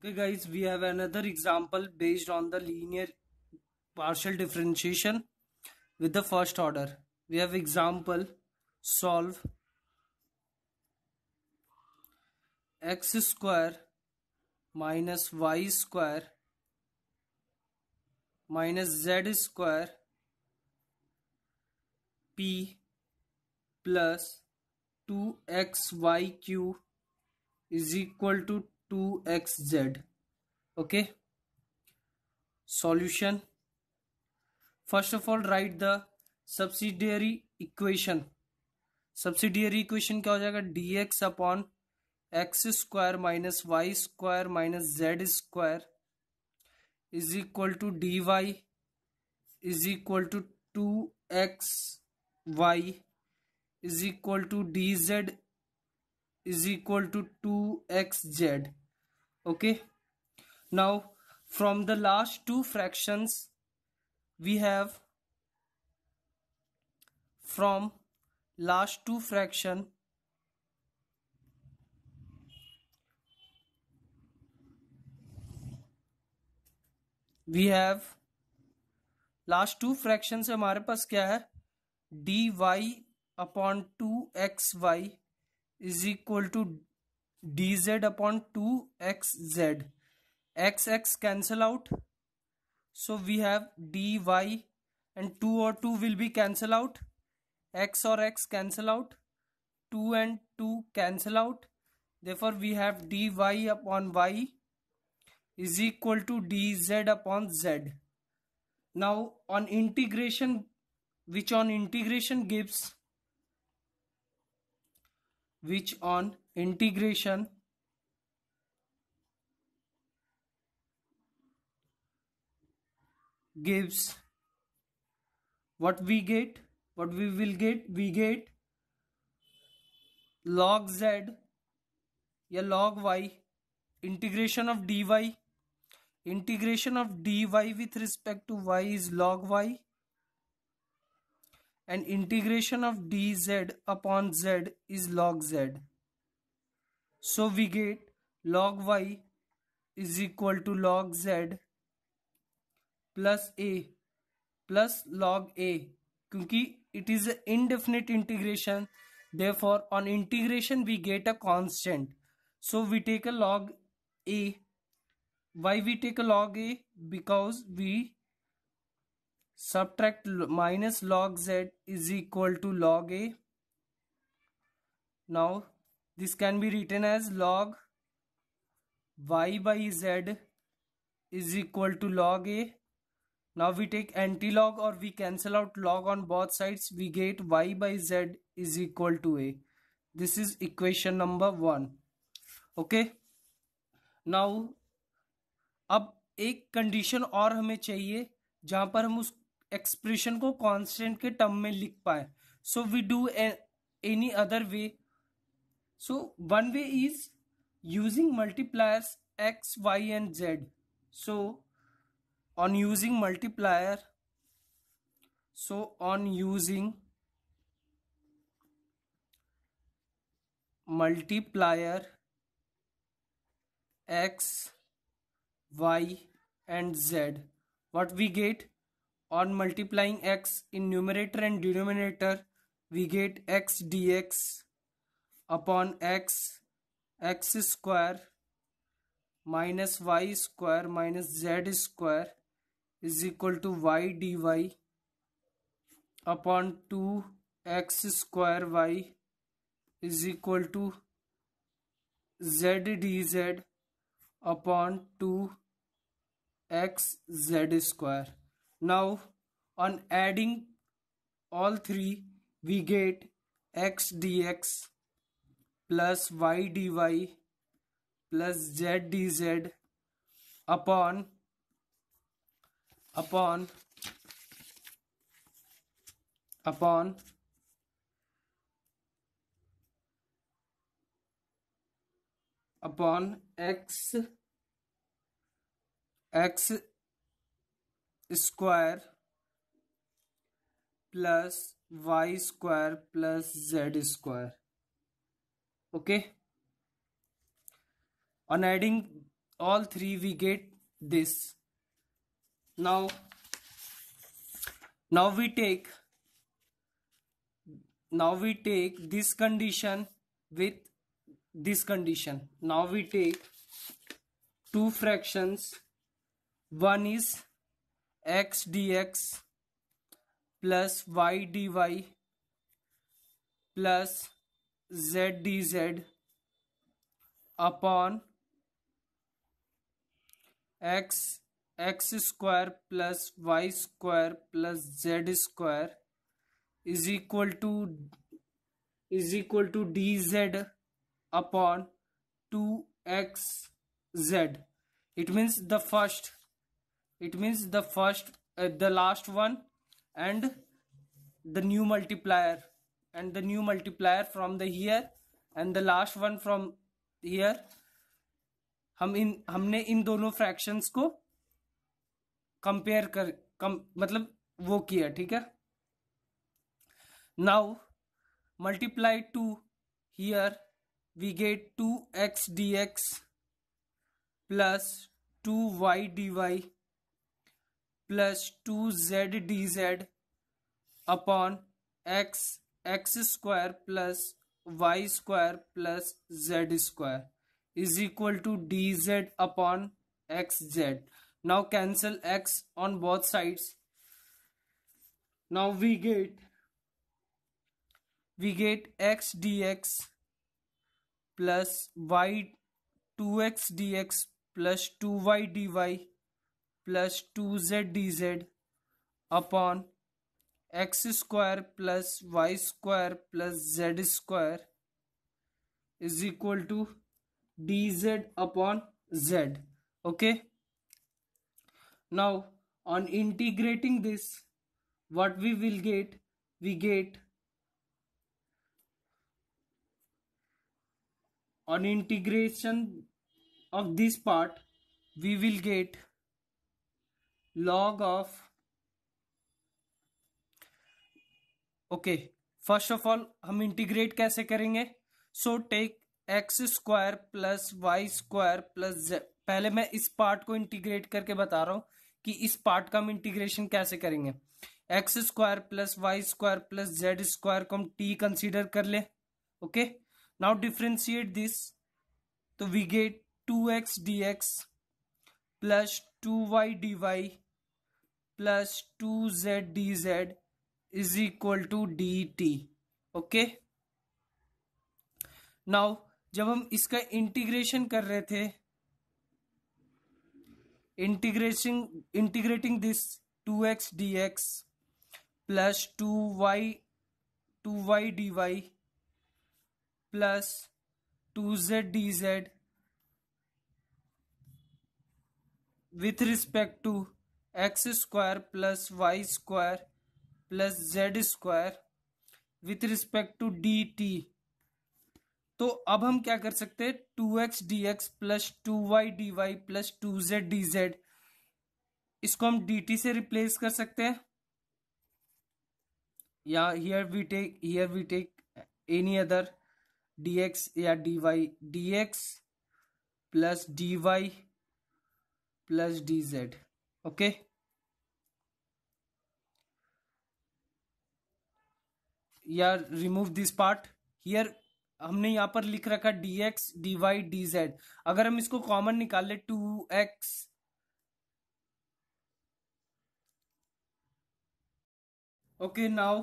Okay guys, we have another example based on the linear partial differentiation with the first order. We have example solve x square minus y square minus z square p plus 2xyq is equal to 2xz. Okay, solution. First of all, write the subsidiary equation. Subsidiary equation क्या हो जाएगा dx upon x square minus y square minus z square is equal to d y is equal to 2xy is equal to d z is equal to 2xz. Okay, now from the last two fractions we have from last two fraction we have last two fraction से हमारे पास क्या है d y upon 2xy is equal to d z upon 2xz. x cancel out, so we have dy and 2 or 2 will be cancel out, x or x cancel out, 2 and 2 cancel out, therefore we have dy upon y is equal to dz upon z. Now on integration, which on integration gives what we get, what we will get, we get log z या log y integration of dy with respect to y is log y and integration of dz upon z is log z. So we get log y is equal to log z plus a plus log a, क्योंकि it is an indefinite integration, therefore on integration we get a constant, so we take a log a. Why we take a log a? Because we subtract minus log z is equal to log a. Now this can be written as log y by z is equal to log a. Now we take anti-log or we cancel out log on both sides, we get y by z is equal to a. This is equation number 1. Okay, now अब एक condition और हमें चाहिए जहां पर हम उस expression को कांस्टेंट के टर्म में लिख पाए. So we do any other way. So one way is using multipliers x, y and z. So on using multiplier x, y and z, what we get on multiplying x in numerator and denominator, we get x dx upon x square minus y square minus z square is equal to y dy upon 2x square y is equal to z dz upon 2xz square. Now on adding all three we get x dx plus y dy plus z dz upon x square plus y square plus z square. Okay, on adding all three we get this. Now we take this condition with this condition. Now we take two fractions. One is x dx plus y dy plus z dz upon x square plus y square plus z square is equal to dz upon 2xz. It means the last one and the new multiplier, from the here and the last one from here. हमने इन दोनों fractions को compare मतलब वो किया, ठीक है. Now multiply 2 here, we get 2x dx plus 2y dy plus 2z dz upon x square plus y square plus z square is equal to dz upon xz. Now cancel x on both sides. Now we get x dx plus y 2x dx plus 2y dy plus 2z dz upon x square plus y square plus z square is equal to dz upon z. Okay. Now on integrating this, what we will get? We get, on integration of this part, we will get log of, okay, first of all हम integrate कैसे करेंगे? So take x square plus y square plus z. पहले मैं इस part को integrate करके बता रहा हूं कि इस पार्ट का हम इंटीग्रेशन कैसे करेंगे. X square plus y square plus z square को हम t कंसीडर कर ले. ओके. नाउ डिफरेंशिएट दिस, तो we get 2x dx plus 2y dy plus 2z dz is equal to dt. Okay. Now जब हम इसका इंटीग्रेशन कर रहे थे, integrating this 2x dx plus 2y dy plus 2z dz with respect to x square plus y square plus z square with respect to dt. तो अब हम क्या कर सकते हैं? 2x dx plus 2y dy plus 2z dz, इसको हम dt से रिप्लेस कर सकते हैं. या here we take any other dx या dy, dx plus dy plus dz. Okay. या रिमूव दिस पार्ट. हियर हमने यहां पर लिख रखा dx dy dz. अगर हम इसको कॉमन निकाल ले 2x, okay. Now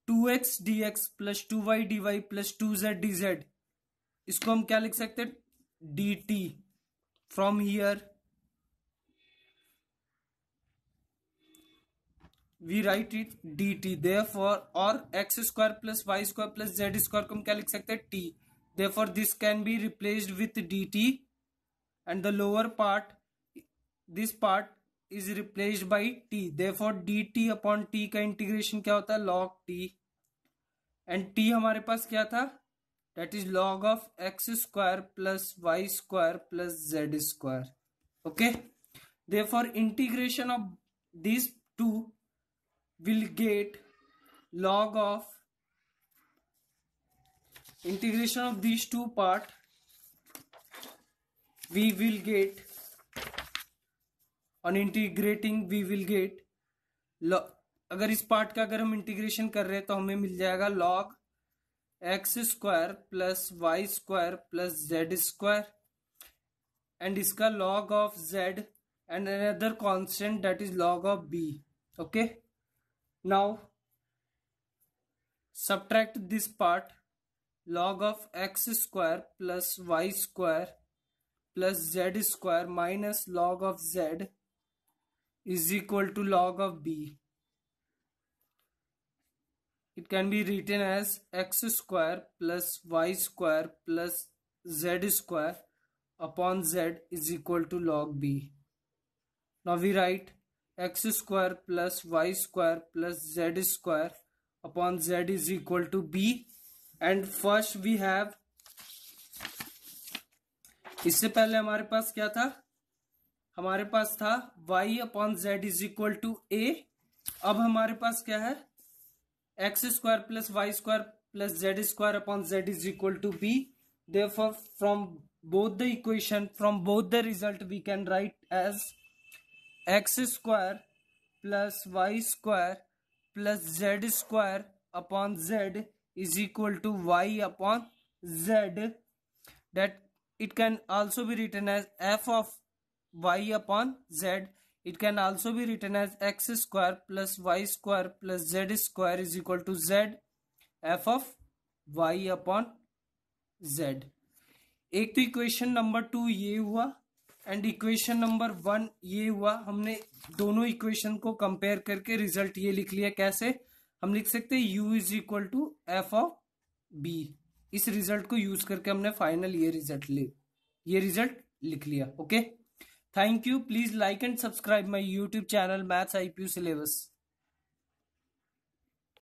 2x dx plus 2y dy plus 2z dz, इसको हम क्या लिख सकते हैं? dt. From here we write it dt. therefore, or x square plus y square plus z square को हम क्या लिख सकते हैं? t. therefore this can be replaced with dt and the lower part, this part is replaced by t. therefore dt upon t का integration क्या होता है? log t. and t हमारे पास क्या था? that is log of x square plus y square plus z square. okay. therefore integration of these two will get log of, integration of these two part we will get, on integrating we will get, अगर इस part का अगर हम integration कर रहे हैं तो हमें मिल जाएगा log x square plus y square plus z square, and इसका log of z and another constant that is log of b. Okay, now subtract this part, log of x square plus y square plus z square minus log of z is equal to log of b. It can be written as x square plus y square plus z square upon z is equal to log b. Now we write x square plus y square plus z square upon z is equal to b, and first we have, इससे पहले हमारे पास क्या था, हमारे पास था y upon z is equal to a. अब हमारे पास क्या है, x square plus y square plus z square upon z is equal to b. Therefore from both the equation, from both the result we can write as x square plus y square plus z square upon z is equal to y upon z. That it can also be written as f of y upon z. It can also be written as x square plus y square plus z square is equal to z f of y upon z. एक तो equation number 2 ये हुआ, and equation number 1 ये हुआ. हमने दोनों equation को compare करके रिजल्ट ये लिख लिया. कैसे हम लिख सकते हैं, u is equal to f of b. इस रिजल्ट को यूज करके हमने फाइनल ये रिजल्ट लिख लिया. Okay, thank you. Please like and subscribe my YouTube channel maths IPU syllabus.